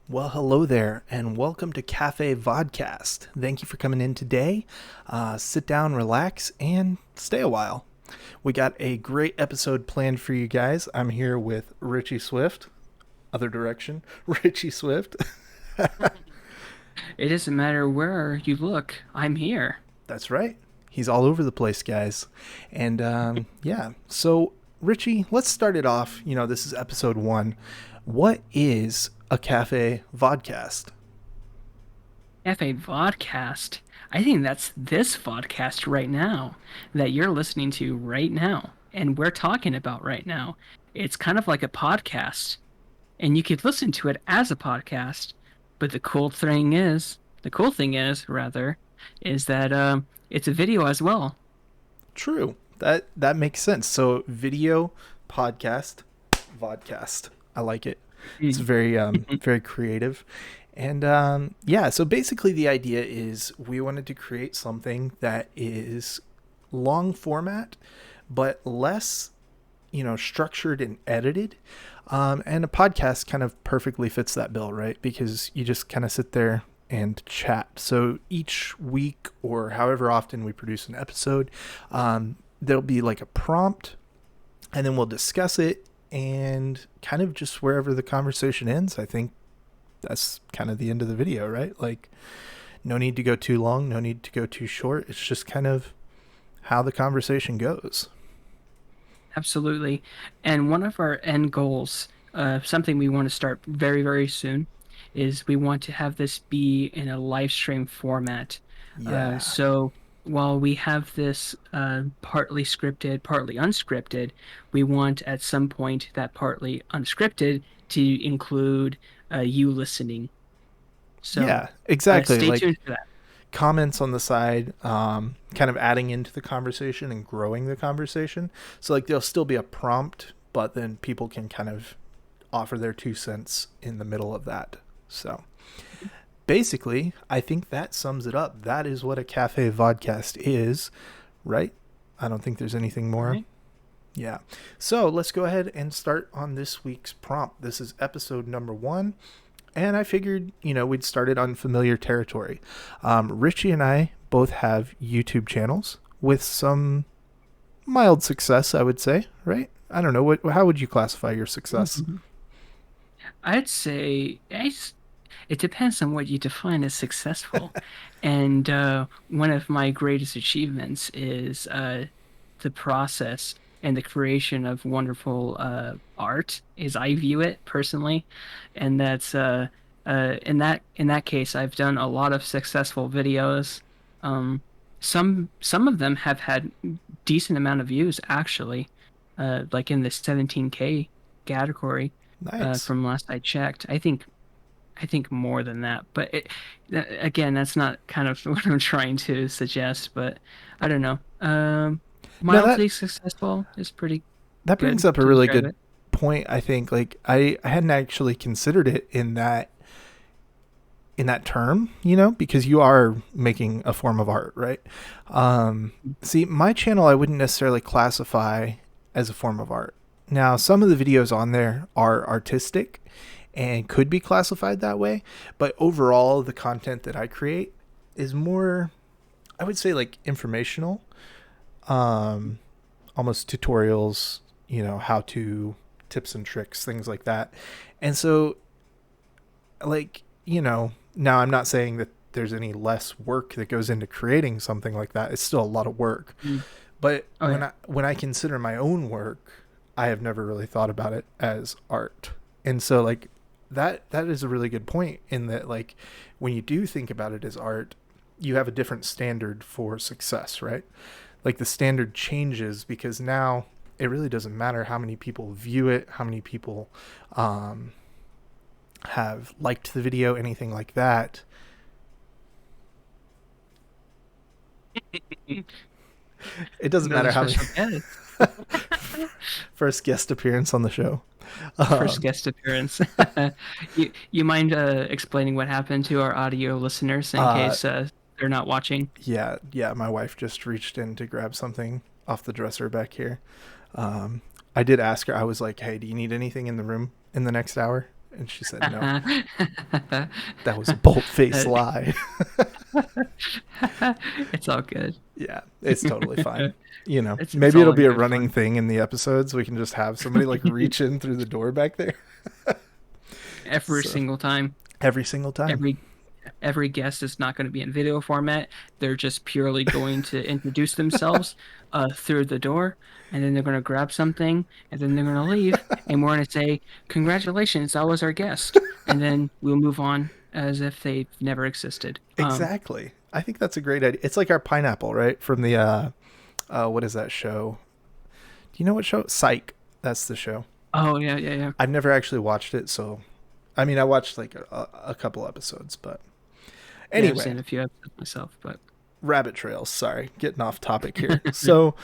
Well, hello there, and welcome to Cafe Vodcast. Thank you for coming in today. Sit down, relax, and stay a while. We got a great episode planned for you guys. I'm here with Richie Swift. Other direction, Richie Swift. It doesn't matter where you look, I'm here. That's right. He's all over the place, guys. And so Richie, let's start it off. This is episode 1. What is a Cafe Vodcast? Cafe Vodcast. I think that's this vodcast right now that you're listening to right now and we're talking about right now. It's kind of like a podcast, and you could listen to it as a podcast. But the cool thing is rather, is that it's a video as well. True. That makes sense. So video, podcast, vodcast. I like it. It's very very creative. And so basically the idea is we wanted to create something that is long format but less, structured and edited. And a podcast kind of perfectly fits that bill, right? Because you just kind of sit there and chat. So each week or however often we produce an episode, there'll be like a prompt, and then we'll discuss it, and kind of just wherever the conversation ends, I think that's kind of the end of the video, right? Like, no need to go too long, no need to go too short. It's just kind of how the conversation goes. Absolutely. And one of our end goals, something we want to start very, very soon, is we want to have this be in a live stream format. Yeah. So while we have this partly scripted, partly unscripted, we want at some point that partly unscripted to include you listening. So Yeah, exactly. stay Like tuned for that. comments on the side, kind of adding into the conversation and growing the conversation. So like there'll still be a prompt, but then people can kind of offer their 2 cents in the middle of that. So basically, I think that sums it up. That is what a Cafe Vodcast is, right? I don't think there's anything more. Right. Yeah. So let's go ahead and start on this week's prompt. This is episode number 1. And I figured, we'd start it on familiar territory. Richie and I both have YouTube channels with some mild success, I would say, right? I don't know. How would you classify your success? Mhm. I'd say it depends on what you define as successful. And one of my greatest achievements is the process and the creation of wonderful art, as I view it personally. And that's in that case, I've done a lot of successful videos. Um, some of them have had decent amount of views actually, like in the 17K category Nice. from last I checked. I think more than that, but again, that's not kind of what I'm trying to suggest. But I don't know. No, that Mildly successful is pretty that brings good up a to really describe good it. point. I think like I hadn't actually considered it in that term, because you are making a form of art, right? See, my channel I wouldn't necessarily classify as a form of art. Now, some of the videos on there are artistic and could be classified that way, but overall, the content that I create is more, I would say, like informational, um, almost tutorials, how to tips and tricks, things like that. And so, like, now I'm not saying that there's any less work that goes into creating something like that. It's still a lot of work. Mm. But Oh when yeah. I consider my own work, I have never really thought about it as art. And so like that is a really good point in that, like, when you do think about it as art, you have a different standard for success, right? Like the standard changes because now it really doesn't matter how many people view it, how many people um, have liked the video, anything like that. It doesn't Another matter how many. special guest. First guest appearance on the show. First Um, guest appearance. You mind explaining what happened to our audio listeners in uh, case they're not watching? yeah, my wife just reached in to grab something off the dresser back here. I did ask her, I was like, hey, do you need anything in the room in the next hour? And she said, no, that was a bold-faced lie. It's all good. Yeah, it's totally fine. You know, It's maybe all it'll in be a good running fun. thing in the episodes. We can just have somebody like reach in through the door back there. Every So single time. every single time. Every every guest is not going to be in video format. They're just purely going to introduce themselves through the door, and then they're going to grab something, and then they're going to leave, and we're going to say, "Congratulations, that was our guest," and then we'll move on as if they've never existed. Exactly. I think that's a great idea. It's like our pineapple, right? From the what is that show? Do you know what show? Psych. That's the show. Oh yeah, yeah, yeah. I've never actually watched it, so I mean, I watched like a couple episodes, but Yeah, I've anyway, seen a few episodes myself, but rabbit trails. Sorry, getting off topic here. So,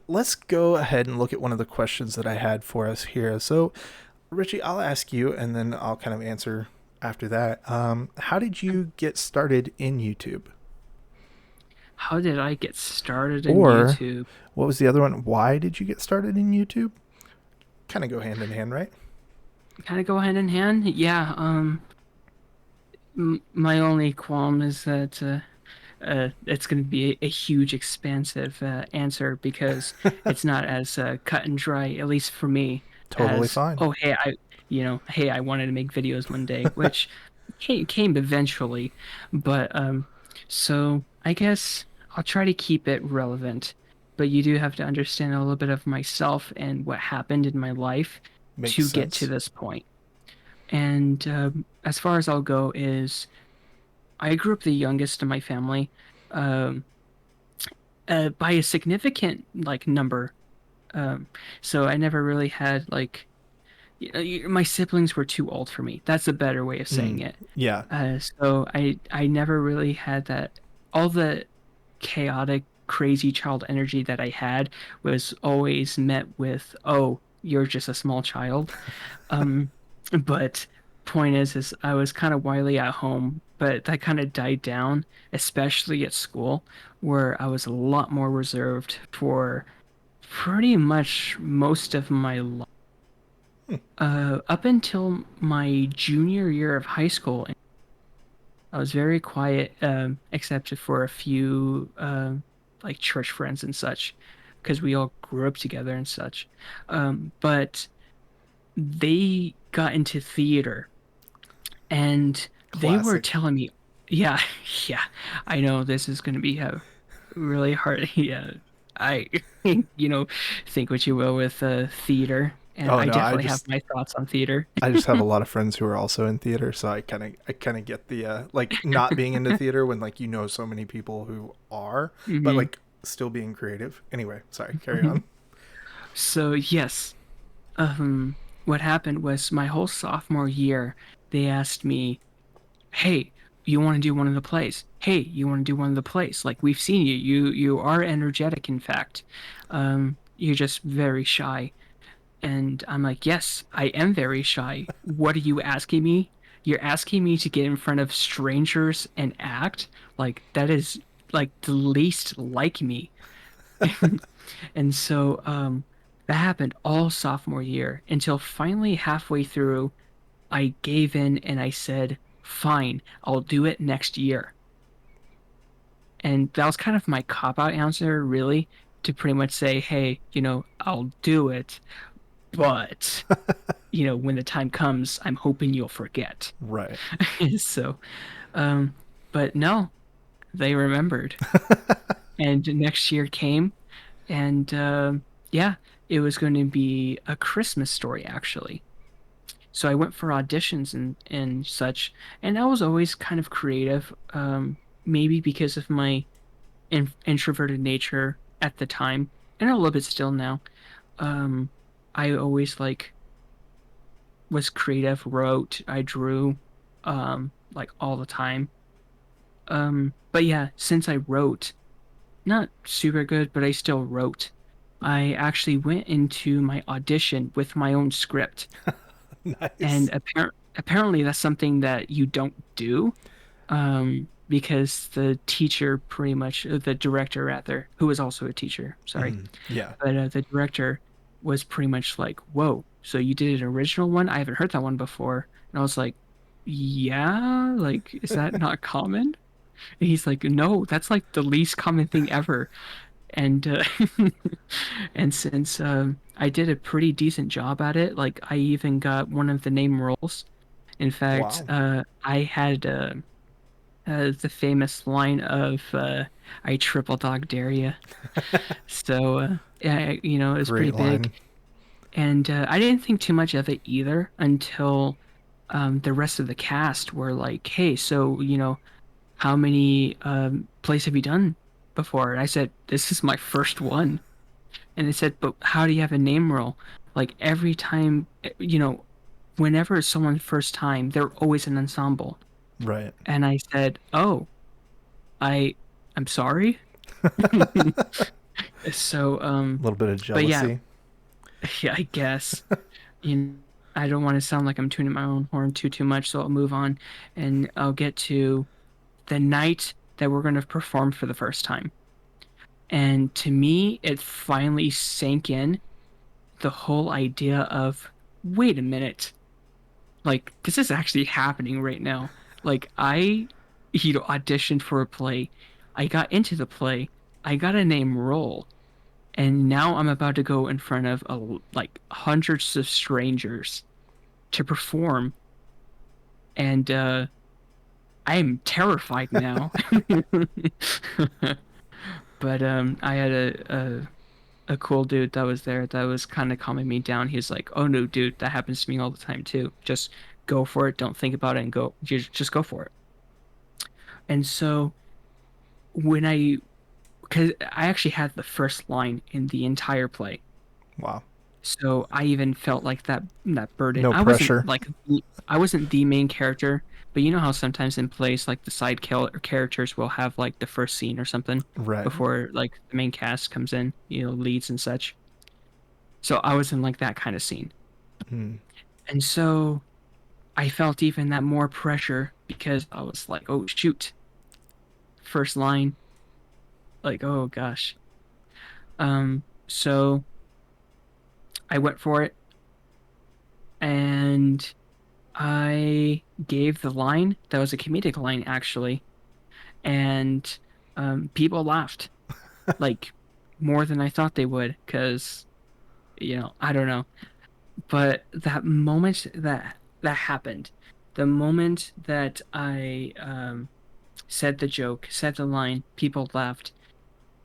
let's go ahead and look at one of the questions that I had for us here. So, Richie, I'll ask you, and then I'll kind of answer after that. How did you get started in YouTube? how did I get started in Or YouTube? what was the other one? Why did you get started in YouTube? Kind of go hand in hand, right? Kind of go hand in hand. Yeah. My only qualm is that it's going to be a huge, expansive answer because it's not as cut and dry, at least for me, Totally as fine. oh hey hey I wanted to make videos one day, which came eventually, but so I guess I'll try to keep it relevant, but you do have to understand a little bit of myself and what happened in my life Makes to get to sense. this point. And as far as I'll go is I grew up the youngest in my family, um, by a significant like number. Um, so I never really had like my siblings were too old for me. That's a better way of saying Mm, it. yeah, So I never really had that. All the chaotic, crazy child energy that I had was always met with, "Oh, you're just a small child." Um, but point is I was kind of wily at home, but that kind of died down, especially at school, where I was a lot more reserved for pretty much most of my life. Up until my junior year of high school, I was very quiet, except for a few like church friends and such, because we all grew up together and such. But they got into theater and they were classic. telling me, yeah, yeah, I know this is going to be a really hard. Yeah, I, think what you will with theater, and Oh I no, definitely have my thoughts on theater. I just have a lot of friends who are also in theater, so I kind of get the like not being into theater when like so many people who are, but hmm like still being creative. Anyway, sorry, carry on. So yes, what happened was my whole sophomore year, they asked me, "Hey, you want to do one of the plays? Hey, you want to do one of the plays? Like we've seen you. You are energetic, in fact. You're just very shy." And I'm like, "Yes, I am very shy. What are you asking me? You're asking me to get in front of strangers and act? Like that is like the least like me." And so that happened all sophomore year until finally halfway through, I gave in and I said, fine, I'll do it next year. And that was kind of my cop out answer, really, to pretty much say, hey, I'll do it, but, when the time comes, I'm hoping you'll forget. Right. So, um, but no, they remembered. And next year came, and yeah, it was going to be a Christmas story, actually. So I went for auditions and such, and I was always kind of creative, maybe because of my introverted nature at the time, and a little bit still now. Um, I always like was creative, wrote, I drew, like all the time. But yeah, since I wrote, not super good, but I still wrote. I actually went into my audition with my own script. And Nice. apparently that's something that you don't do, because the teacher pretty much, the director rather, who was also a teacher, sorry, Yeah. but the director was pretty much like, "Whoa, so you did an original one? I haven't heard that one before. And I was like, yeah, like, is that not common? And he's like, no, that's like the least common thing ever. And and since I did a pretty decent job at it, like I even got one of the name roles. In fact, Wow. I had the famous line of "I triple dog dare you." So yeah, you know, it was pretty Great big, line. and I didn't think too much of it either until the rest of the cast were like, "Hey, so you know, how many plays have you done before?" And I said, "This is my first one." And they said, "But how do you have a name roll?" Like every time, you know, whenever it's someone's first time, they're always an ensemble. Right. And I said, "Oh, I I'm sorry." So, A little bit of but yeah, jealousy. yeah, I guess. You know, I don't want to sound like I'm tuning my own horn too much, so I'll move on and I'll get to the night that we're going to perform for the first time. And to me, it finally sank in the whole idea of, wait a minute, like this is actually happening right now. Like I, you know, auditioned for a play. I got into the play. I got a name role. And now I'm about to go in front of like hundreds of strangers to perform. And I'm terrified now. But I had a cool dude that was there that was kind of calming me down. He was like, "Oh no, dude, that happens to me all the time too. Just go for it. Don't think about it and go. Just go for it." And so when because I actually had the first line in the entire play, Wow. so I even felt like that burden. No pressure. I wasn't the main character, but you know how sometimes in plays like the characters will have like the first scene or something Right. before like the main cast comes in, you know, leads and such. So I was in like that kind of scene. Hmm. And so I felt even that more pressure because I was like, oh shoot, first line, like, oh gosh. So I went for it and I gave the line that was a comedic line actually, and people laughed like more than I thought they would because you know I don't know, but that moment that happened, the moment that I said the joke, said the line, people laughed,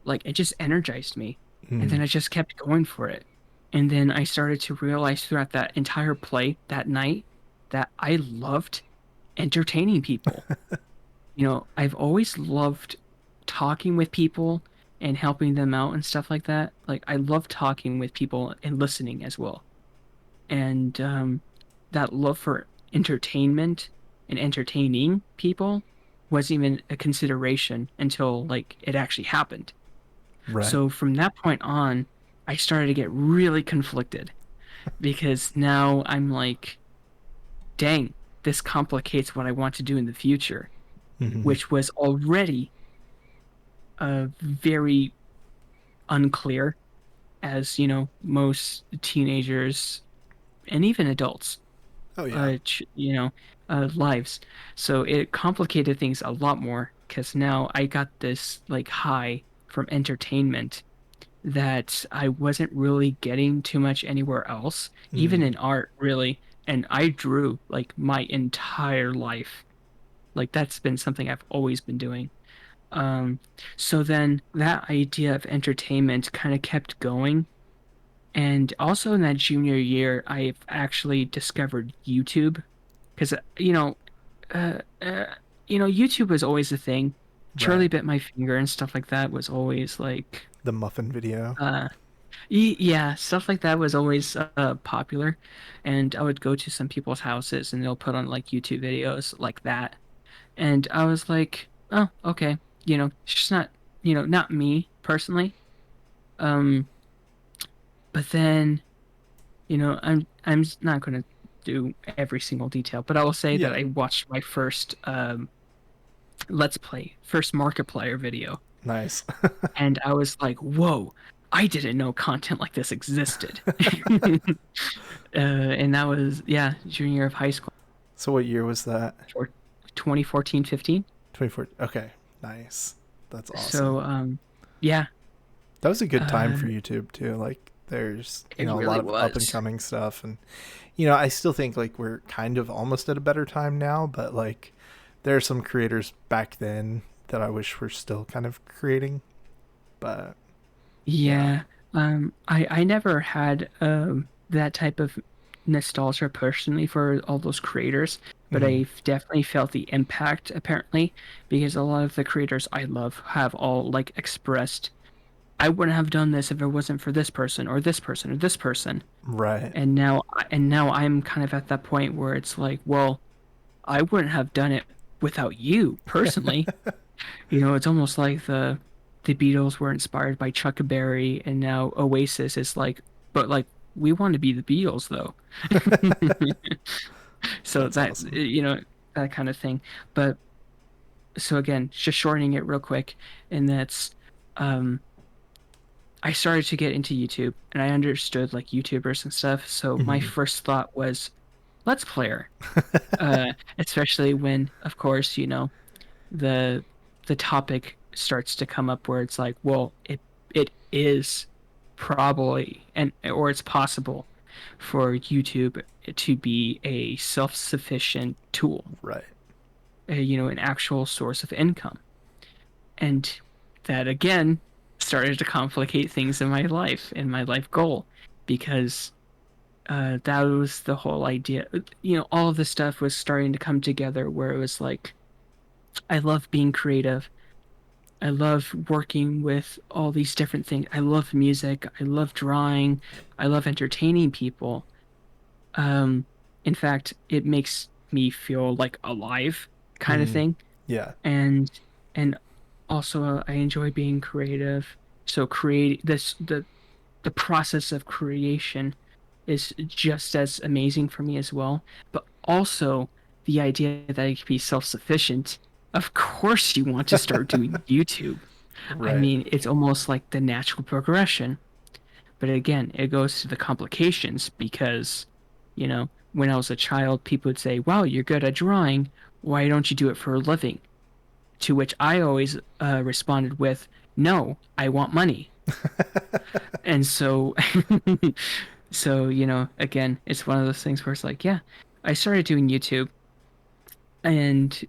like it just energized me. And Hmm. then I just kept going for it. And then I started to realize throughout that entire play that night that I loved entertaining people. You know, I've always loved talking with people and helping them out and stuff like that. Like I love talking with people and listening as well. And that love for entertainment and entertaining people wasn't even a consideration until like it actually happened. Right. So from that point on, I started to get really conflicted because now I'm like, dang, this complicates what I want to do in the future, Hmm. which was already very unclear, as you know, most teenagers and even adults, Oh yeah. you know, lives. So it complicated things a lot more because now I got this like high from entertainment that I wasn't really getting too much anywhere else, even Hmm. in art, really. And I drew like my entire life. Like that's been something I've always been doing. Um, so then that idea of entertainment kind of kept going. And also in that junior year, I've actually discovered YouTube because, uh, uh, YouTube was always a thing. Right. Charlie Bit My Finger and stuff like that was always like, The muffin video. uh, yeah, stuff like that was always popular. And I would go to some people's houses and they'll put on like YouTube videos like that. And I was like, oh, okay. You know, it's just not, not me personally. Um, but then, I'm not going to do every single detail, but I will say that Yeah. I watched my first Let's Play, first Markiplier video. Nice. And I was like, whoa, I didn't know content like this existed. And that was, yeah, junior year of high school, So what year was that? for 2014, 15. 24. Okay, nice. That's awesome. So, yeah, That was a good time uh, for YouTube too. Like there's, it a lot really of up and was. coming stuff, and I still think like we're kind of almost at a better time now, but like there are some creators back then that I wish were still kind of creating, but yeah. Yeah. I never had that type of nostalgia personally for all those creators, but Mm-hmm. I've definitely felt the impact apparently, because a lot of the creators I love have all like expressed, I wouldn't have done this if it wasn't for this person or this person or this person. Right. And now I'm kind of at that point where it's like, well, I wouldn't have done it without you personally. It's almost like the Beatles were inspired by Chuck Berry, and now Oasis is like, but like we want to be the Beatles though. So That's that awesome. that kind of thing. But so again, just shortening it real quick, and that's um I started to get into YouTube and I understood like YouTubers and stuff. So my Mm-hmm. first thought was Let's Player. Especially when, of course, the the topic starts to come up where it's like, well, it is probably and or it's possible for YouTube to be a self-sufficient tool, Right. an actual source of income. And that again started to complicate things in my life goal, because that was the whole idea. All of this stuff was starting to come together where it was like, I love being creative. I love working with all these different things. I love music. I love drawing. I love entertaining people. Um, in fact, it makes me feel like alive, kind of Mm-hmm. thing. Yeah. And and also I enjoy being creative. So create this the process of creation is just as amazing for me as well. But also the idea that I could be self-sufficient. Of course you want to start doing YouTube. I Right. mean, it's almost like the natural progression. But again, it goes to the complications because, when I was a child, people would say, wow, you're good at drawing. Why don't you do it for a living? To which I always responded with, no, I want money. And so, again, it's one of those things where it's like, yeah, I started doing YouTube and,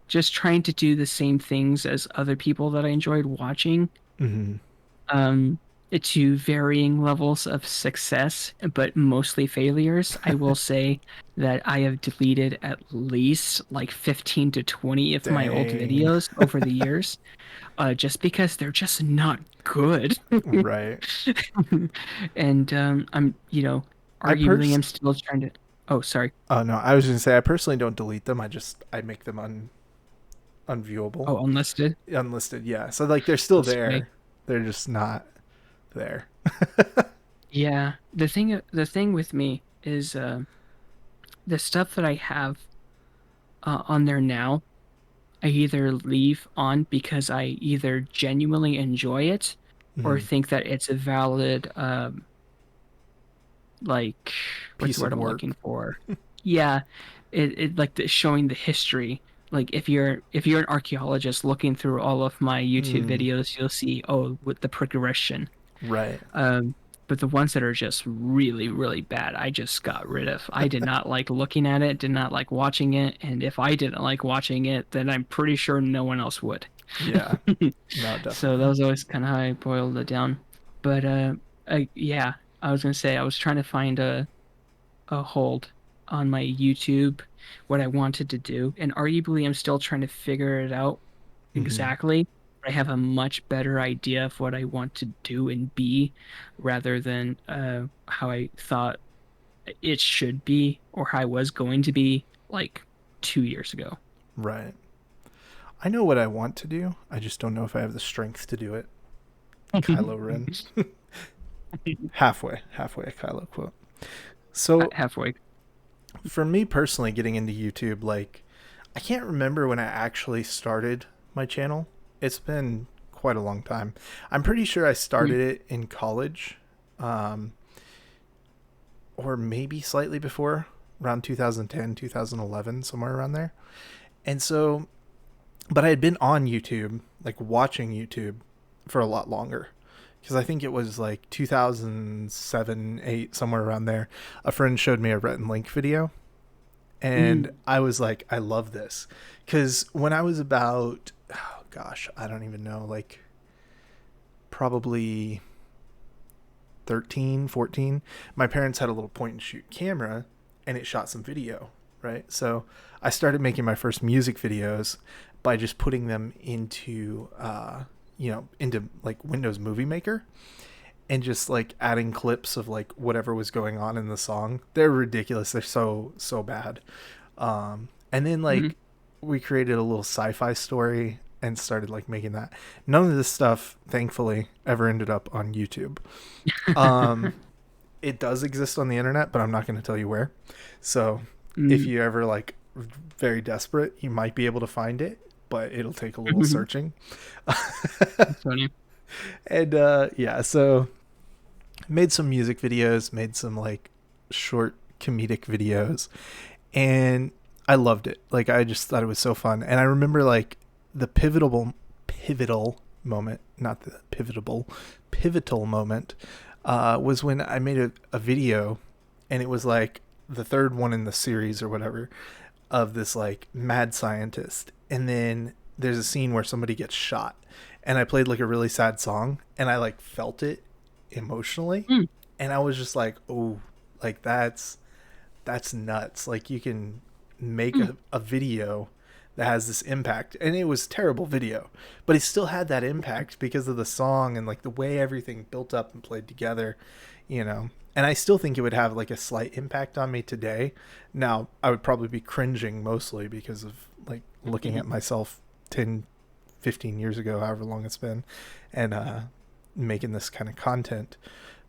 just trying to do the same things as other people that I enjoyed watching, Mm-hmm. um, to varying levels of success, but mostly failures. I will say that I have deleted at least like 15 to 20 of my old Dang. videos over the years, just because they're just not good. Right. And I arguably pers I'm still trying to. Oh, sorry. Oh no, I was gonna say I personally don't delete them. I make them unviewable, Oh, unlisted. unlisted. Yeah, so like they're still That's funny. there. They're just not there. Yeah, the thing with me is the stuff that I have on there now, I either leave on because I either genuinely enjoy it or Mm-hmm. think that it's a valid, like, what's the Piece word of I'm work. looking for? Yeah, it like showing the history. Like if you're an archaeologist looking through all of my YouTube Mm, videos, you'll see, oh, with the progression. right. Um, but the ones that are just really, really bad, I just got rid of. I did not like looking at it, did not like watching it, and if I didn't like watching it, then I'm pretty sure no one else would. Yeah. No, So that definitely. was always kind of how I boiled it down. But yeah, I was gonna say I was trying to find a hold on my YouTube, what I wanted to do, and arguably I'm still trying to figure it out Mm-hmm. exactly. I have a much better idea of what I want to do and be, rather than how I thought it should be or how I was going to be like 2 years ago. Right. I know what I want to do. I just don't know if I have the strength to do it. Kylo Ren. Halfway a Kylo quote. So Halfway. for me personally, getting into YouTube, like I can't remember when I actually started my channel. It's been quite a long time. I'm pretty sure I started it in college, um, or maybe slightly before, around 2010, 2011, somewhere around there. And so, but I had been on YouTube, like watching YouTube for a lot longer. Because I think it was like 2007, 8, somewhere around there. A friend showed me a Rhett and Link video. And I was like, I love this. Because when I was about, oh gosh, I don't even know, like probably 13, 14, my parents had a little point and shoot camera and it shot some video, right? So I started making my first music videos by just putting them into, into like Windows Movie Maker and just like adding clips of like whatever was going on in the song. They're ridiculous. They're so bad. And then like we created a little sci-fi story and started like making that. None of this stuff, thankfully, ever ended up on YouTube. It does exist on the internet, but I'm not going to tell you where. So if you ever like very desperate, you might be able to find it, but it'll take a little searching. That's funny. And yeah, so made some music videos, made some like short comedic videos, and I loved it. Like I just thought it was so fun. And I remember like the pivotal moment, not the pivotal moment, was when I made a video, and it was like the third one in the series or whatever of this like mad scientist, and then there's a scene where somebody gets shot, and I played like a really sad song, and I like felt it emotionally, and I was just like, oh, like that's nuts. Like you can make a video that has this impact, and it was terrible video, but it still had that impact because of the song and like the way everything built up and played together, and I still think it would have like a slight impact on me today. Now I would probably be cringing mostly because of like looking at myself 10, 15 years ago, however long it's been, and making this kind of content.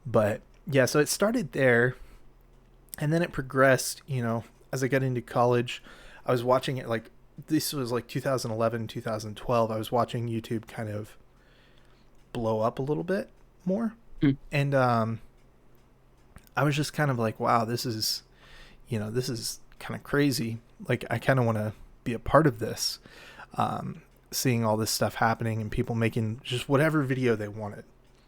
But yeah, so it started there, and then it progressed, as I got into college. I was watching it like, this was like 2011, 2012. I was watching YouTube kind of blow up a little bit more. And I was just kind of like, wow, this is kind of crazy. Like I kind of want to be a part of this. Seeing all this stuff happening and people making just whatever video they wanted.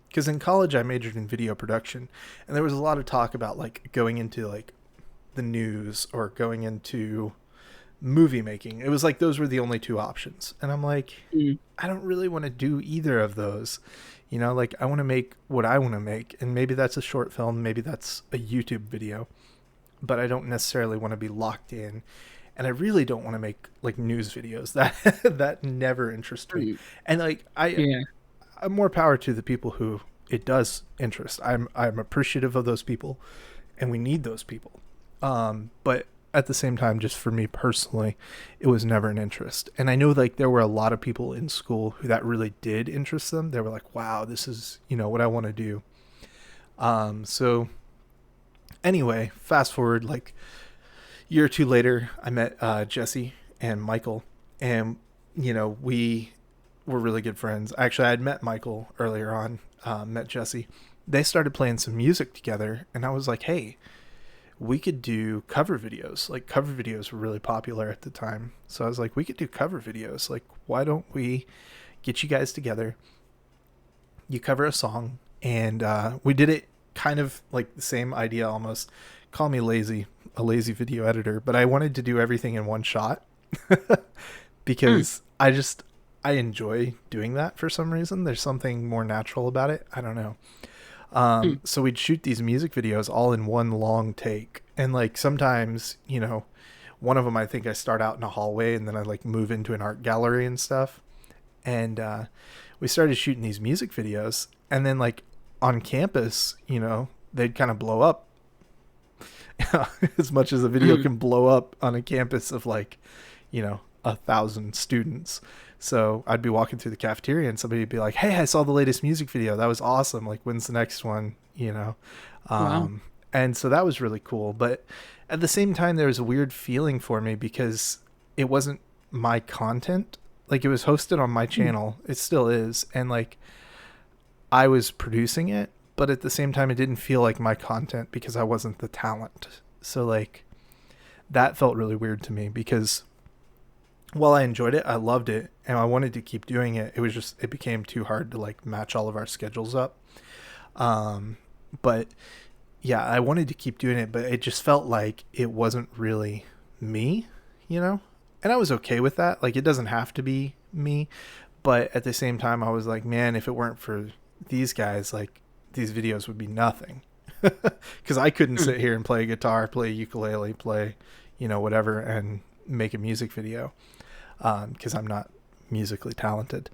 Because in college I majored in video production, and there was a lot of talk about like going into like the news or going into movie making. It was like those were the only two options, and I'm like, I don't really want to do either of those. Like I want to make what I want to make, and maybe that's a short film, maybe that's a YouTube video, but I don't necessarily want to be locked in. And I really don't want to make like news videos. That never interests me. And like I'm more power to the people who it does interest. I'm appreciative of those people, and we need those people. But at the same time, just for me personally, it was never an interest. And I know like there were a lot of people in school who that really did interest them. They were like, wow, this is, what I want to do. So anyway, fast forward like year or two later, I met Jesse and Michael, and we were really good friends. Actually, I'd met Michael earlier on, met Jesse. They started playing some music together, and I was like, hey, we could do cover videos. Like cover videos were really popular at the time. So I was like, we could do cover videos. Like, why don't we get you guys together? You cover a song, and we did it kind of like the same idea almost. Call me lazy, a lazy video editor, but I wanted to do everything in one shot because I enjoy doing that for some reason. There's something more natural about it. I don't know. So we'd shoot these music videos all in one long take. And like sometimes, one of them, I think I start out in a hallway and then I like move into an art gallery and stuff. And we started shooting these music videos, and then like on campus, they'd kind of blow up. As much as a video can blow up on a campus of like, 1,000 students. So I'd be walking through the cafeteria and somebody would be like, hey, I saw the latest music video. That was awesome. Like, when's the next one? Wow. And so that was really cool. But at the same time, there was a weird feeling for me because it wasn't my content. Like it was hosted on my Mm. channel. It still is. And like I was producing it, but at the same time it didn't feel like my content because I wasn't the talent. So like that felt really weird to me because while I enjoyed it, I loved it and I wanted to keep doing it. It was just it became too hard to like match all of our schedules up. Um but yeah, I wanted to keep doing it, but it just felt like it wasn't really me, you know? And I was okay with that. Like it doesn't have to be me, but at the same time I was like, man, if it weren't for these guys, like these videos would be nothing. Cuz I couldn't Mm. sit here and play guitar, play ukulele, play, whatever and make a music video cuz I'm not musically talented.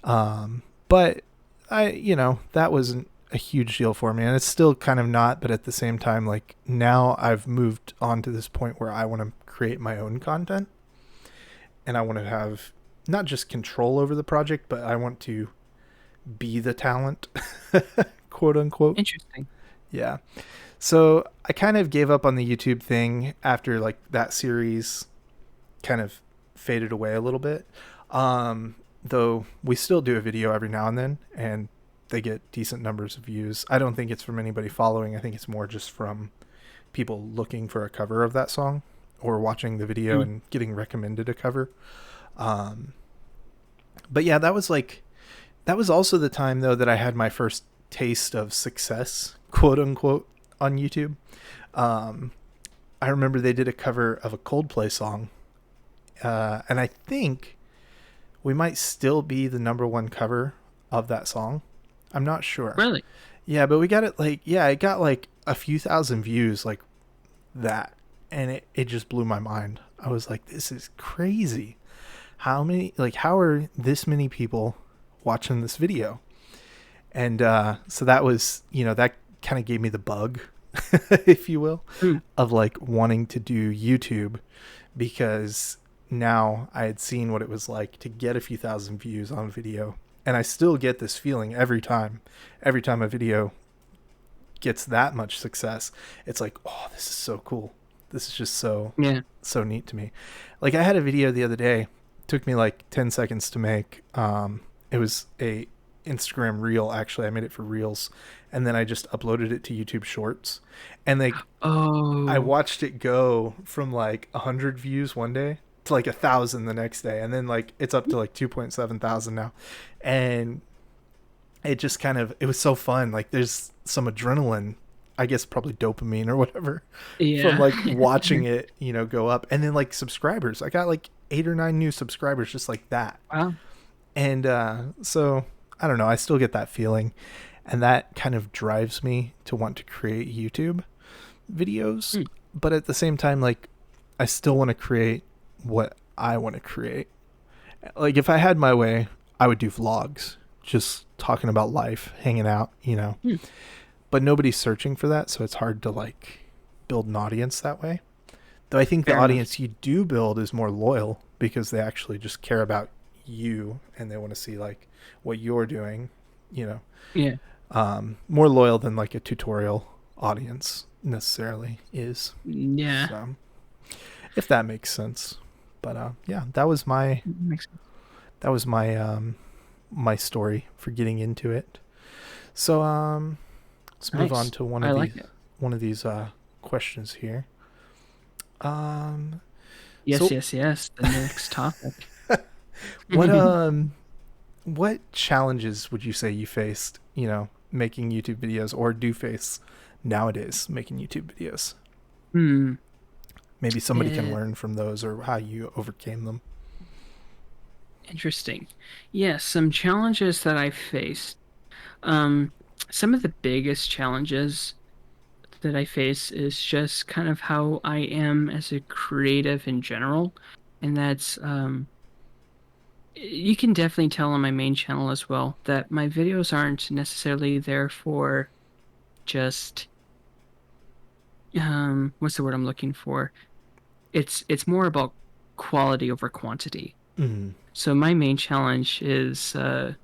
But that wasn't a huge deal for me, and it's still kind of not. But at the same time, like now I've moved on to this point where I want to create my own content, and I want to have not just control over the project, but I want to be the talent, quote unquote. Interesting. Yeah. So I kind of gave up on the YouTube thing after like that series kind of faded away a little bit. Though we still do a video every now and then, and they get decent numbers of views. I don't think it's from anybody following. I think it's more just from people looking for a cover of that song or watching the video Mm. and getting recommended a cover. Um, but yeah, that was also the time though that I had my first taste of success, quote unquote, on YouTube. Um, I remember they did a cover of a Coldplay song, and I think we might still be the number one cover of that song. I'm not sure. Really? Yeah, but we got it it got like a few thousand views like that. And it just blew my mind. I was like, this is crazy. How are this many people watching this video? And so that was, that kind of gave me the bug, if you will, Mm. of like wanting to do YouTube because now I had seen what it was like to get a few thousand views on a video. And I still get this feeling every time. Every time a video gets that much success, it's like, oh, this is so cool. This is just Yeah. so neat to me. Like I had a video the other day, took me like 10 seconds to make. It was a Instagram reel, actually. I made it for Reels, and then I just uploaded it to YouTube Shorts. And like I Oh. watched it go from like 100 views one day to like 1,000 the next day, and then like it's up to like 2.7 thousand now. And it just it was so fun. Like there's some adrenaline, I guess probably dopamine or whatever, from Yeah. like watching it, go up. And then like subscribers, I got like 8 or 9 new subscribers just like that. Wow. And so I don't know, I still get that feeling, and that kind of drives me to want to create YouTube videos. Mm. But at the same time, like I still want to create what I want to create. Like if I had my way, I would do vlogs, just talking about life, hanging out, Mm. but nobody's searching for that, so it's hard to like build an audience that way. Though I think the Fair enough. audience you do build is more loyal because they actually just care about you and they want to see like what you're doing, you know. Yeah. More loyal than like a tutorial audience necessarily is. Yeah. So if that makes sense. But yeah, that was my Makes sense. my story for getting into it. So let's move on Nice. to I like it. one of these questions here. Yes, So- yes, yes. The next topic. What what challenges would you say you faced, making YouTube videos, or do face nowadays making YouTube videos? Hmm. Maybe somebody can Uh, learn from those or how you overcame them. Interesting. Yes, some challenges that I faced. Um, some of the biggest challenges that I face is just kind of how I am as a creative in general. And that's, you can definitely tell on my main channel as well that my videos aren't necessarily there for just, what's the word I'm looking for? It's more about quality over quantity. Mm. So my main challenge is, I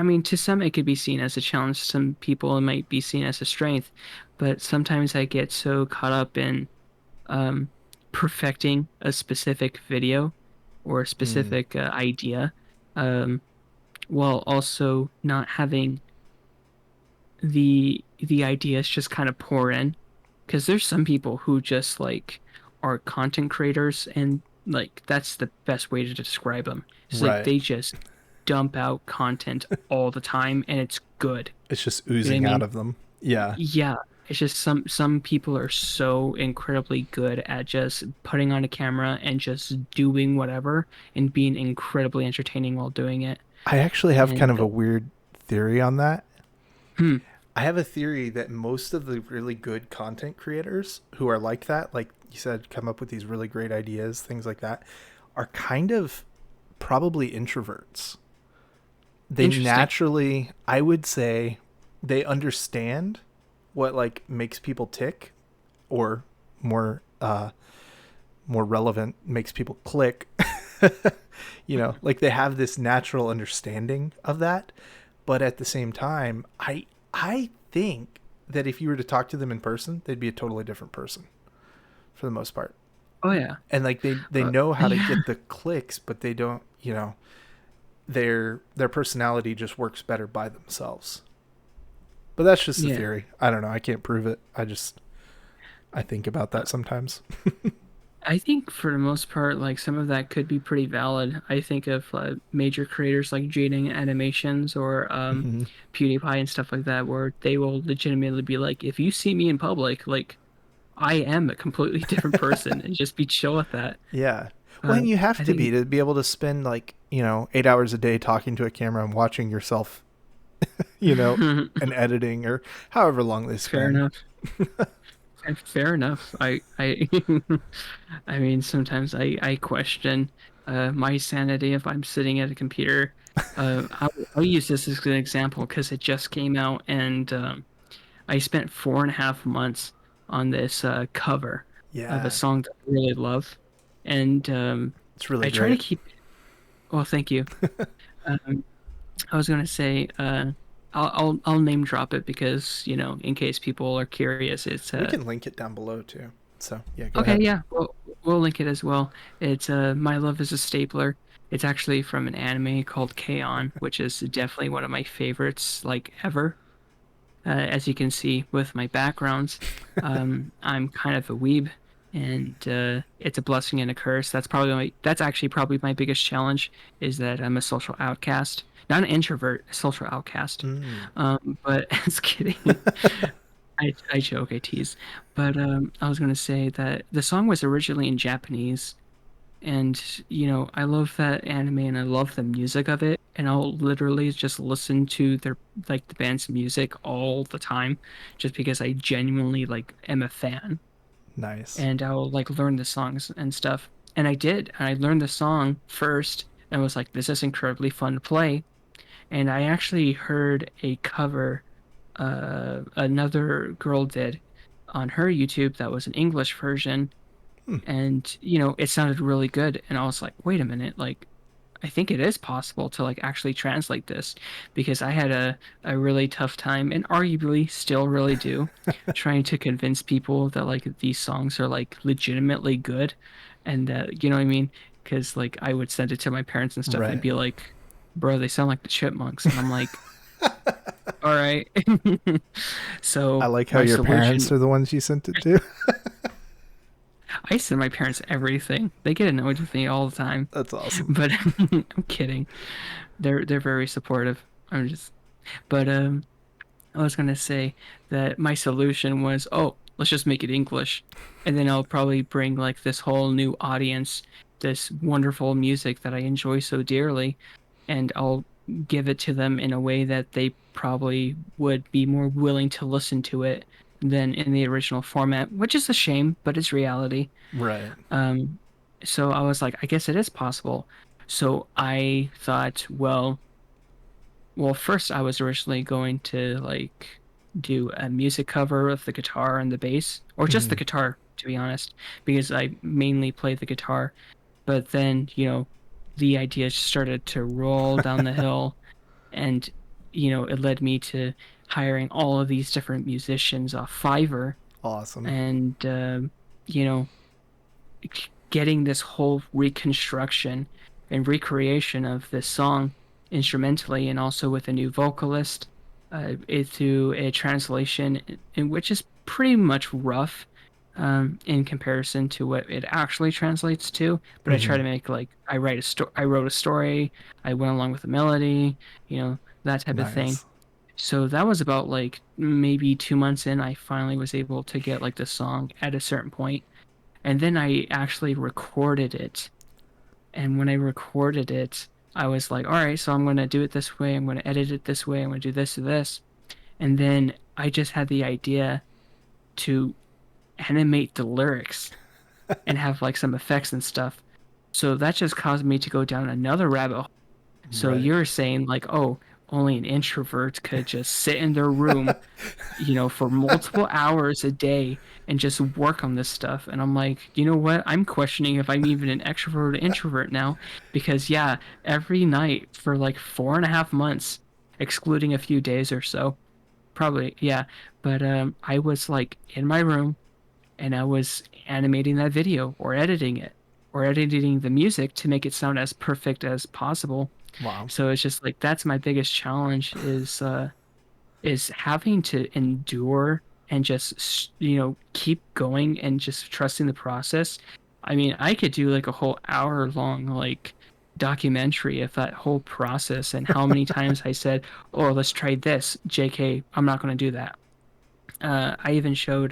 mean, to some it could be seen as a challenge. Some people it might be seen as a strength, but sometimes I get so caught up in um, perfecting a specific video or a Mm, specific idea, um, while also not having the ideas just kind of pour in. Because there's some people who just like are content creators, and like that's the best way to describe them. It's like right. they just dump out content all the time, and it's good. It's just You know what I oozing out mean? of them. Yeah. Yeah, it's just some people are so incredibly good at just putting on a camera and just doing whatever and being incredibly entertaining while doing it. I actually have kind And of a weird theory on that. hmm, I have a theory that most of the really good content creators who are like that, like you said, come up with these really great ideas, things like that, are kind of probably introverts. They interesting. naturally, I would say, they understand what like makes people tick, or more more relevant, makes people click. Like they have this natural understanding of that, but at the same time, I think that if you were to talk to them in person, they'd be a totally different person for the most part. Oh yeah. And like they know how to Yeah. get the clicks, but they don't, their personality just works better by themselves. But that's just a Yeah. theory. I don't know. I can't prove it. I think about that sometimes. I think for the most part, like some of that could be pretty valid. I think of major creators like Jading Animations or Hmm. PewDiePie and stuff like that, where they will legitimately be like, if you see me in public, like I am a completely different person, and just be chill with that. Yeah. Well, Uh, and you have I think to be able to spend like, 8 hours a day talking to a camera and watching yourself, you know, and editing, or however long they fair spend. enough. Fair enough. I mean, sometimes I question my sanity if I'm sitting at a computer. I'll use this as an example because it just came out, and I spent 4.5 months on this cover of a Yeah. song that I really love, and It's really I try to great. keep. Well, thank you. Um, I was gonna say, I'll name drop it because in case people are curious, it's We can link it down below too. So, yeah, go okay, ahead. yeah, we'll link it as well. It's My Love is a Stapler. It's actually from an anime called K-On, which is definitely one of my favorites, like ever. As you can see with my backgrounds, I'm kind of a weeb, and it's a blessing and a curse. That's actually probably my biggest challenge is that I'm a social outcast, not an introvert, a social outcast. Mm. But it's kidding. I joke, I tease. But I was gonna say that the song was originally in Japanese, and I love that anime and I love the music of it, and I'll literally just listen to the band's music all the time, just because I genuinely like am a fan, Nice. and I'll like learn the songs and stuff. And I did, and I learned the song first, and was like, this is incredibly fun to play. And I actually heard a cover another girl did on her YouTube that was an English version, Hmm. and it sounded really good. And I was like, wait a minute, like I think it is possible to like actually translate this, because I had a really tough time, and arguably still really do, trying to convince people that like these songs are like legitimately good, and that you know what I mean, because like I would send it to my parents and stuff, and they'd Right. be like, bro, they sound like the Chipmunks, and I'm like, all right. I So like how my your parents solution, are the ones you sent it to. I send my parents everything. They get annoyed with me all the time, That's awesome. but I'm kidding. They're very supportive. I'm just, but I was gonna say that my solution was, oh, let's just make it English, and then I'll probably bring like this whole new audience, this wonderful music that I enjoy so dearly, and I'll give it to them in a way that they probably would be more willing to listen to it than in the original format, which is a shame, but it's reality. Right. Um, so I was like, I guess it is possible. So I thought, well, first I was originally going to like do a music cover of the guitar and the bass, or just the Hmm. guitar, to be honest, because I mainly play the guitar. But then, the idea started to roll down the hill, and it led me to hiring all of these different musicians off Fiverr, Awesome. and you know getting this whole reconstruction and recreation of this song instrumentally and also with a new vocalist through a translation in which is pretty much rough in comparison to what it actually translates to. But I try Mm-hmm. to make like I wrote a story, I went along with the melody, that type of thing. Nice. So that was about like maybe 2 months in, I finally was able to get like the song at a certain point. And then I actually recorded it. And when I recorded it, I was like, all right, so I'm going to do it this way. I'm going to edit it this way. I'm going to do this to this. And then I just had the idea to animate the lyrics and have like some effects and stuff. So that just caused me to go down another rabbit hole. So Right. you're saying like, oh, only an introvert could just sit in their room, for multiple hours a day and just work on this stuff. And I'm like, you know what? I'm questioning if I'm even an extrovert or introvert now because, yeah, every night for like 4.5 months, excluding a few days or so, probably, yeah. But I was like in my room and I was animating that video or editing it or editing the music to make it sound as perfect as possible. Wow. So it's just like that's my biggest challenge is having to endure and just keep going and just trusting the process. I mean, I could do like a whole hour long like documentary of that whole process and how many times I said, "Oh, let's try this." JK, I'm not going to do that. I even showed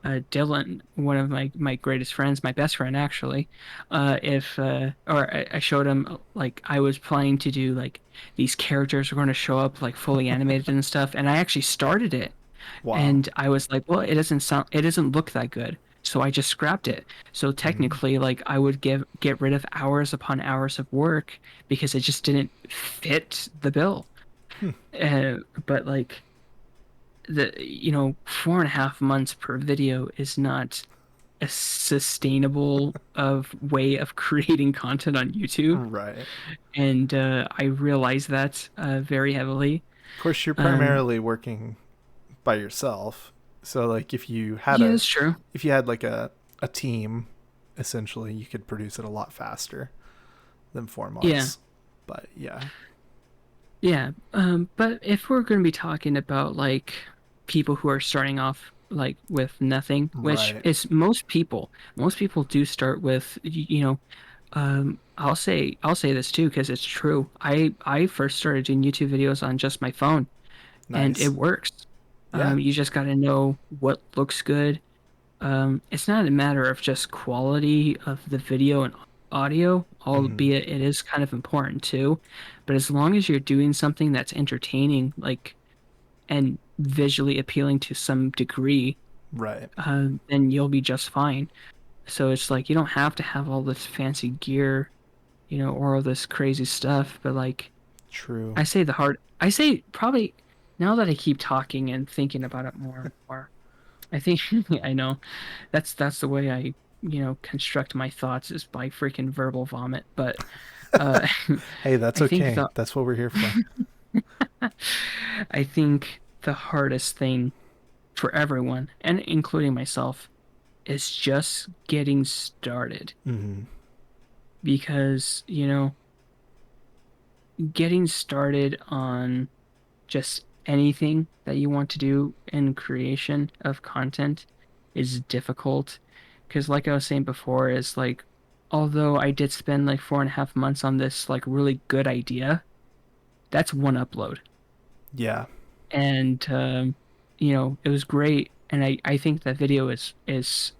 Dylan, one of my greatest friends, my best friend actually, if or I showed him like I was planning to do like these characters were going to show up like fully animated and stuff, and I actually started it, Wow. and I was like, well, it doesn't look that good, so I just scrapped it. So Mm. technically, like I would get rid of hours upon hours of work because it just didn't fit the bill. Hmm. But like 4.5 months per video is not a sustainable of way of creating content on YouTube, Right. and I realize that very heavily. Of course, you're Um, primarily working by yourself. So like yeah, that's true. if you had like a team, essentially you could produce it a lot faster than four Yeah, months. But yeah. yeah. But if we're going to be talking about like people who are starting off like with nothing, which Right. is most people do start with, I'll say this too because it's true. I first started doing YouTube videos on just my phone, and it Nice. works. Yeah. You just got to know what looks good. It's not a matter of just quality of the video and audio, Mm-hmm. albeit it is kind of important too. But as long as you're doing something that's entertaining, like and visually appealing to some degree, Right. then you'll be just fine. So it's like you don't have to have all this fancy gear, or all this crazy stuff. But like True. I say probably now that I keep talking and thinking about it more and more, I think I know that's the way I, construct my thoughts is by freaking verbal vomit. But uh, Hey, that's I think okay. the That's what we're here for. I think the hardest thing for everyone, and including myself, is just getting started Mm-hmm. because, getting started on just anything that you want to do in creation of content is difficult. Because, like I was saying before, is like, although I did spend like 4.5 months on this like really good idea, that's one upload. Yeah. And, it was great. And I think that video is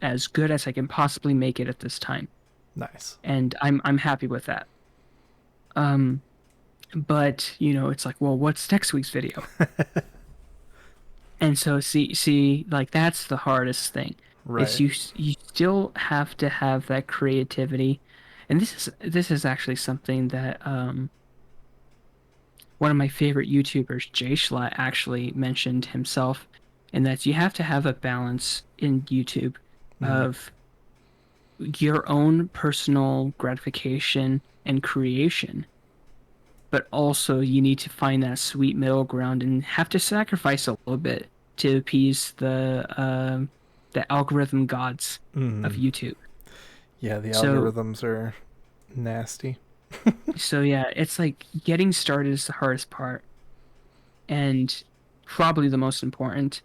as good as I can possibly make it at this time. Nice. And I'm happy with that. Um, but it's like, well, what's next week's video? And so see, like that's the hardest thing. Is Right. you still have to have that creativity. And this is actually something that one of my favorite YouTubers, Jay Schlatt, actually mentioned himself, and that you have to have a balance in YouTube Mm-hmm. of your own personal gratification and creation, but also you need to find that sweet middle ground and have to sacrifice a little bit to appease the algorithm gods of Mm-hmm. YouTube. Yeah, the So algorithms are nasty. so yeah, it's like getting started is the hardest part and probably the most important,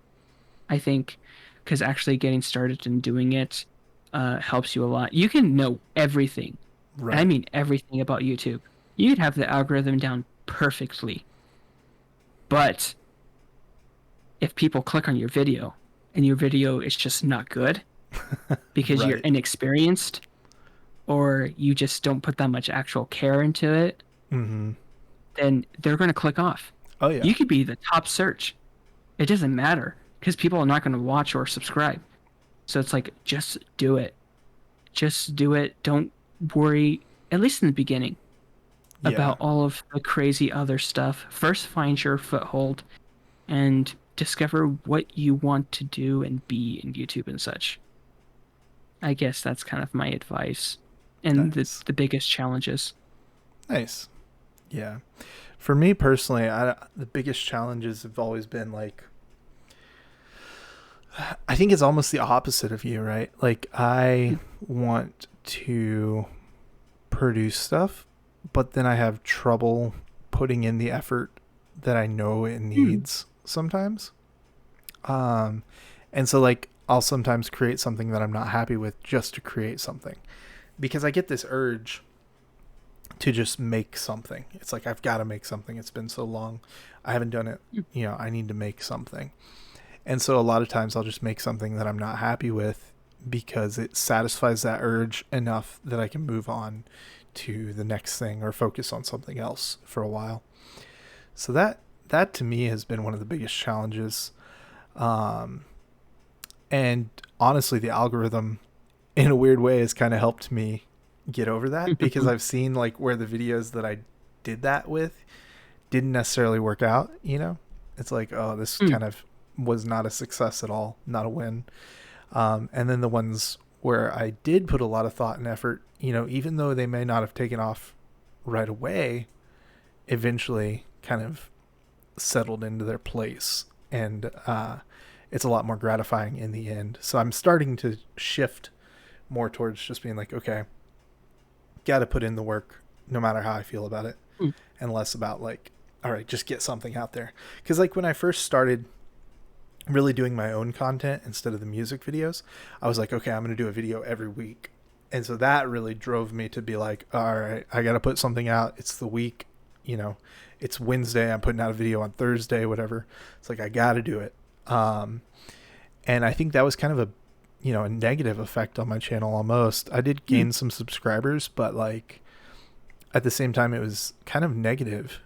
I think, because actually getting started and doing it helps you a lot. You can know everything, and I Right. mean everything about YouTube. You could have the algorithm down perfectly, but if people click on your video and your video is just not good because you're Right. inexperienced or you just don't put that much actual care into it, Mm-hmm. then they're going to click off. Oh yeah. You could be the top search. It doesn't matter because people are not going to watch or subscribe. So it's like, just do it. Just do it. Don't worry, at least in the beginning, Yeah. about all of the crazy other stuff. First, find your foothold and discover what you want to do and be in YouTube and such. I guess that's kind of my advice and Nice. the biggest challenges. Nice. Yeah. For me personally, the biggest challenges have always been like, I think it's almost the opposite of you, right? Like, I want to produce stuff, but then I have trouble putting in the effort that I know it Hmm. needs sometimes. Um, and so, like, I'll sometimes create something that I'm not happy with just to create something because I get this urge to just make something. It's like, I've got to make something. It's been so long. I haven't done it. You know, I need to make something. And so a lot of times I'll just make something that I'm not happy with because it satisfies that urge enough that I can move on to the next thing or focus on something else for a while. So that to me has been one of the biggest challenges. Um, and honestly, the algorithm in a weird way has kind of helped me get over that because I've seen like where the videos that I did that with didn't necessarily work out, you know? It's like, oh, this kind of was not a success at all, not a win. And then the ones where I did put a lot of thought and effort, you know, even though they may not have taken off right away, eventually kind of settled into their place. And it's a lot more gratifying in the end. So I'm starting to shift more towards just being like, okay, got to put in the work no matter how I feel about it, and less about like, all right, just get something out there. Because like when I first started really doing my own content instead of the music videos, I was like, okay, I'm going to do a video every week. And so that really drove me to be like, all right, I got to put something out. It's the week, you know, it's Wednesday. I'm putting out a video on Thursday, whatever. It's like, I got to do it. Um, and I think that was kind of a, you know, a negative effect on my channel almost. I did gain some subscribers, but like at the same time, it was kind of negative.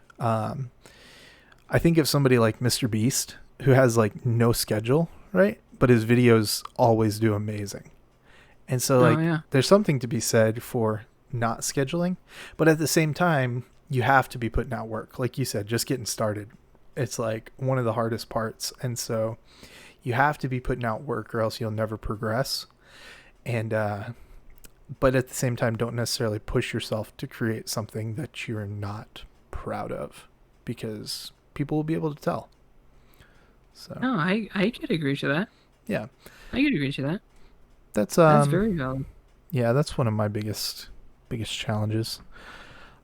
I think of somebody like Mr. Beast who has like no schedule, right? But his videos always do amazing. And so Oh like yeah. there's something to be said for not scheduling, but at the same time, you have to be putting out work. Like you said, just getting started. It's like one of the hardest parts. And so you have to be putting out work or else you'll never progress. And but at the same time, don't necessarily push yourself to create something that you're not proud of because people will be able to tell. So No, I could agree to that. yeah, I could agree to that. that's That's very valid. yeah, that's one of my biggest challenges.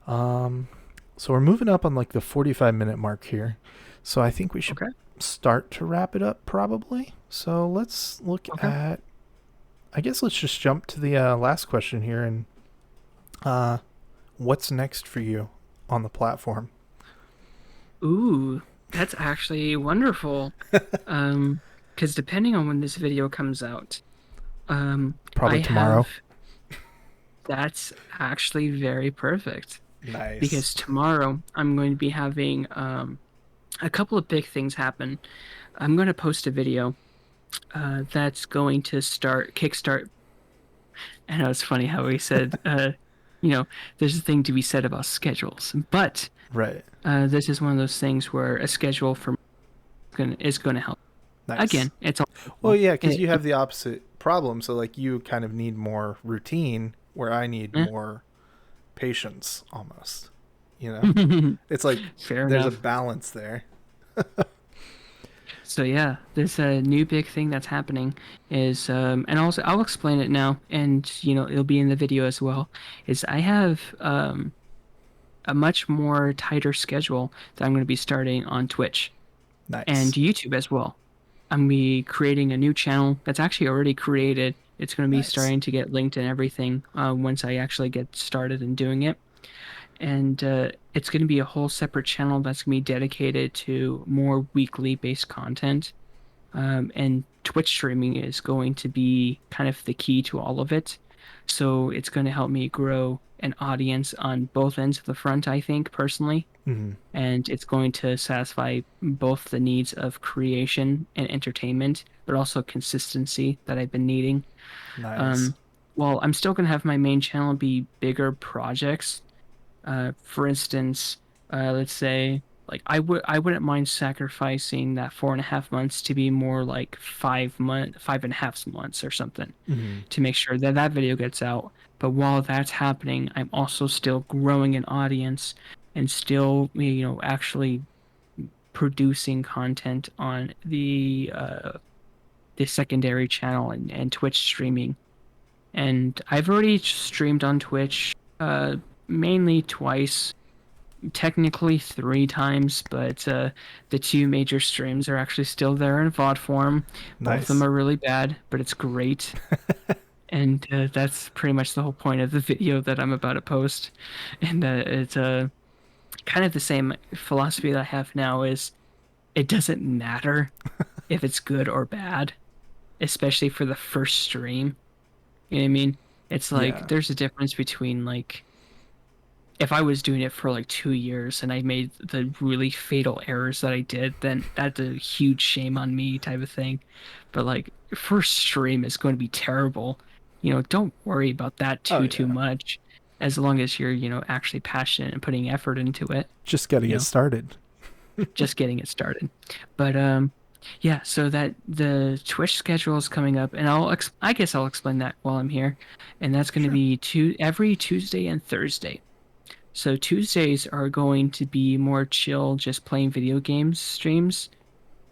Um, so we're moving up on like the 45-minute mark here. So I think we should Okay. start to wrap it up probably. So let's look Okay. at, I guess let's just jump to the last question here and uh, what's next for you on the platform? Ooh, that's actually wonderful. Because depending on when this video comes out, I Probably tomorrow. have that's actually very perfect Nice. because tomorrow I'm going to be having a couple of big things happen. I'm going to post a video that's going to kickstart. I know it's funny how we said, there's a thing to be said about schedules, but Right. this is one of those things where a schedule for is going to help. Nice. Again, it's all Well, personal. yeah, because you have the opposite problem. So, like, you kind of need more routine, where I need Eh. more patience almost. You know? It's like Fair there's a enough. balance there. So yeah, this new big thing that's happening is, and also I'll explain it now, and it'll be in the video as well. Is I have a much more tighter schedule that I'm going to be starting on Twitch and Nice. YouTube as well. I'm gonna be creating a new channel that's actually already created. It's going to be Nice. starting to get linked and everything once I actually get started in doing it. And it's going to be a whole separate channel that's going to be dedicated to more weekly based content. And Twitch streaming is going to be kind of the key to all of it. So it's going to help me grow an audience on both ends of the front, I think, personally. Hmm. And it's going to satisfy both the needs of creation and entertainment, but also consistency that I've been needing. Nice. Um, well, I'm still going to have my main channel be bigger projects. For instance, let's say like I wouldn't mind sacrificing that 4.5 months to be more like 5.5 months or something Hmm. to make sure that that video gets out. But while that's happening, I'm also still growing an audience and still actually producing content on the secondary channel and Twitch streaming. And I've already streamed on Twitch mainly twice, technically 3 times, but the two major streams are actually still there in VOD form. Both of them Nice. are really bad, but it's great. And that's pretty much the whole point of the video that I'm about to post. And it's kind of the same philosophy that I have now is it doesn't matter if it's good or bad, especially for the first stream. You know what I mean? It's like Yeah. there's a difference between like if I was doing it for like 2 years and I made the really fatal errors that I did, then that's a huge shame on me type of thing. But like first stream is going to be terrible. Don't worry about that Oh too yeah. much as long as you're, actually passionate and putting effort into it, Just got to you get know, started. just getting it started. But yeah, so that the Twitch schedule is coming up and I guess I'll explain that while I'm here. And that's going to Sure. be every Tuesday and Thursday. So Tuesdays are going to be more chill, just playing video games streams.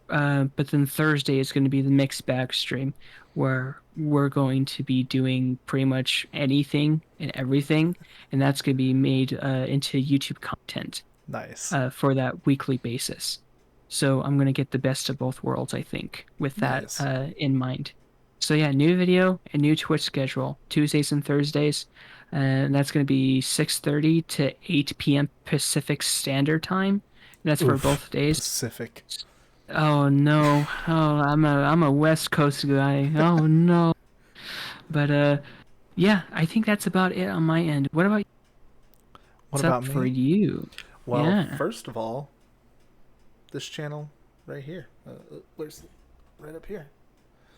But then Thursday is going to be the mixed bag stream, where we're going to be doing pretty much anything and everything, and that's going to be made into YouTube content Nice. for that weekly basis. So I'm going to get the best of both worlds, I think, with that Nice. in mind. So yeah, new video and new Twitch schedule, Tuesdays and Thursdays. And that's going to be 6:30 to 8 p.m. Pacific Standard Time. And that's for Oof. both days. Pacific. Oh no. Oh, I'm a West Coast guy. Oh no. But yeah, I think that's about it on my end. What about What what's about up for me? you? Well, Yeah. first of all, this channel right here. Where's right up here?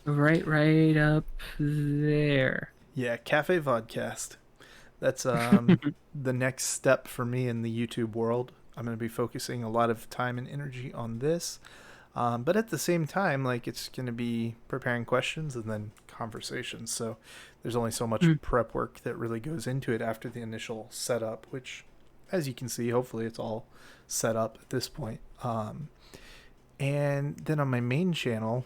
Right up there. Yeah, Cafe Vodcast. That's the next step for me in the YouTube world. I'm going to be focusing a lot of time and energy on this. But at the same time, like it's going to be preparing questions and then conversations. So there's only so much Mm, prep work that really goes into it after the initial setup, which, as you can see, hopefully it's all set up at this point. And then on my main channel,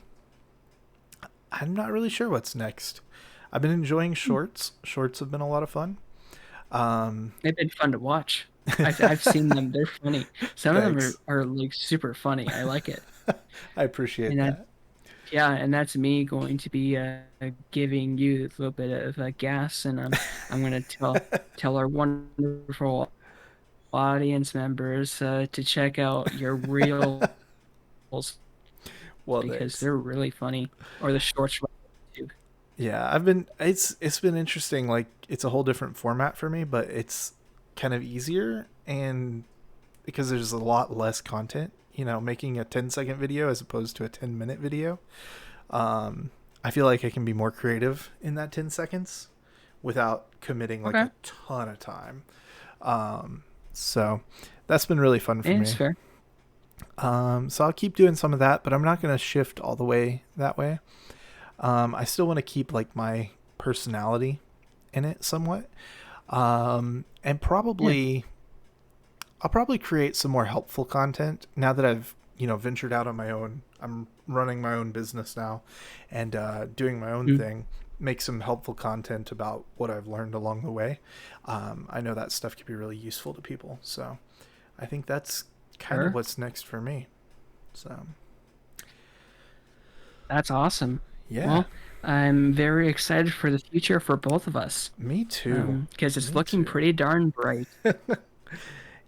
I'm not really sure what's next. I've been enjoying mm. shorts. Shorts have been a lot of fun. Um, They've been fun to watch. I've seen them. They're funny. Some of them Thanks. are like super funny. I like it. I And appreciate that that. yeah, and that's me going to be giving you a little bit of gas, and I'm gonna tell our wonderful audience members to check out your reels Well, because thanks. they're really funny, or the shorts from YouTube. Yeah, I've been it's been interesting. Like it's a whole different format for me, but it's kind of easier and because there's a lot less content. Making a 10-second video as opposed to a 10-minute video. I feel like I can be more creative in that 10 seconds without committing like Okay, a ton of time. So that's been really fun for yeah, it's me. fair. So I'll keep doing some of that, but I'm not going to shift all the way that way. I still want to keep like my personality in it somewhat. And Yeah. I'll probably create some more helpful content now that I've ventured out on my own. I'm running my own business now, and doing my own Mm. thing. Make some helpful content about what I've learned along the way. I know that stuff could be really useful to people. So I think that's kind of Sure. what's next for me. So That's awesome. yeah, Well, I'm very excited for the future for both of us. me too. Because it's Me looking too. pretty darn bright.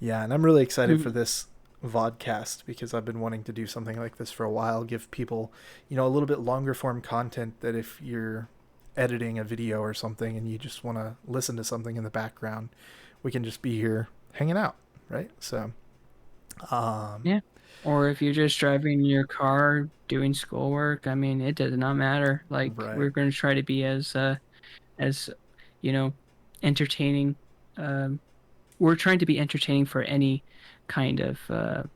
Yeah, and I'm really excited for Mm. this vodcast because I've been wanting to do something like this for a while. Give people, a little bit longer form content that if you're editing a video or something and you just want to listen to something in the background, we can just be here hanging out, right? So, um, Yeah. Or if you're just driving your car doing schoolwork, I mean, it does not matter. Like right. we're going to try to be as you know, entertaining. Um, we're trying to be entertaining for any kind of Any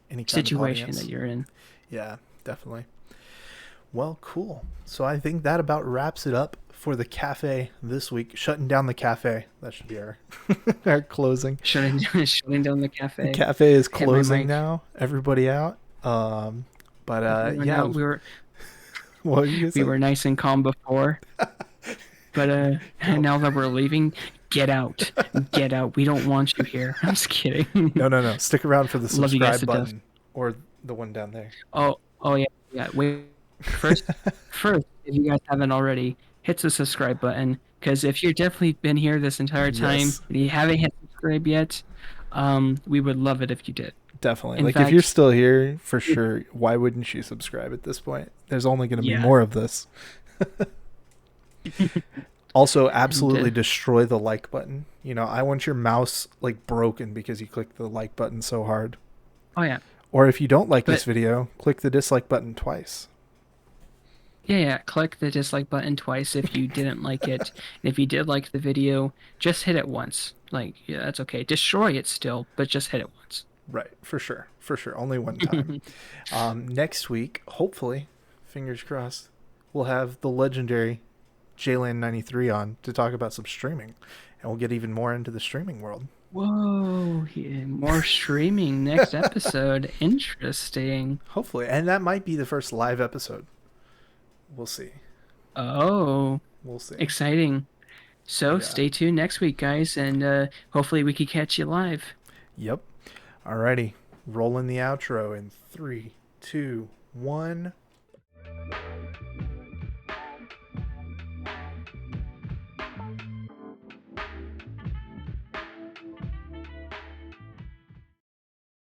kind of situation that audience. you're in. Yeah, definitely. Well, cool. So I think that about wraps it up for the cafe this week. Shutting down the cafe. That should be our our closing. Shutting down the The cafe. cafe is Hit my closing mic. now. Everybody out. But Everyone yeah. out. What were you gonna We say? were nice and calm before, but Don't. now that we're leaving, get out. Get out. We don't want you here. I'm just kidding. No, no, no. Stick around for the Love you guys subscribe to death. button or the one down there. Oh yeah, yeah. Wait, first, if you guys haven't already, hit the subscribe button. Because if you've definitely been here this entire time Yes, and you haven't hit subscribe yet, we would love it if you did. definitely. In Like if you're fact, still here, for if, sure, why wouldn't you subscribe at this point? There's only going to be yeah, more of this. Also, and absolutely destroy the like button. I want your mouse like broken because you clicked the like button so hard. oh yeah, Or if you don't like this but video, click the dislike button twice. yeah, click the dislike button twice if you didn't like it. And if you did like the video, just hit it once. Like, yeah, that's okay. Destroy it still, but just hit it once. Right, for sure. For sure. Only one time. Next week, hopefully, fingers crossed, we'll have the legendary JLand93 on to talk about some streaming. And we'll get even more into the streaming world. Whoa, yeah, more streaming next episode. Interesting. Hopefully. And that might be the first live episode. We'll see. Oh, We'll see. exciting. So Yeah. stay tuned next week, guys, and hopefully we can catch you live. Yep. Alrighty. Rolling the outro in 3, 2, 1.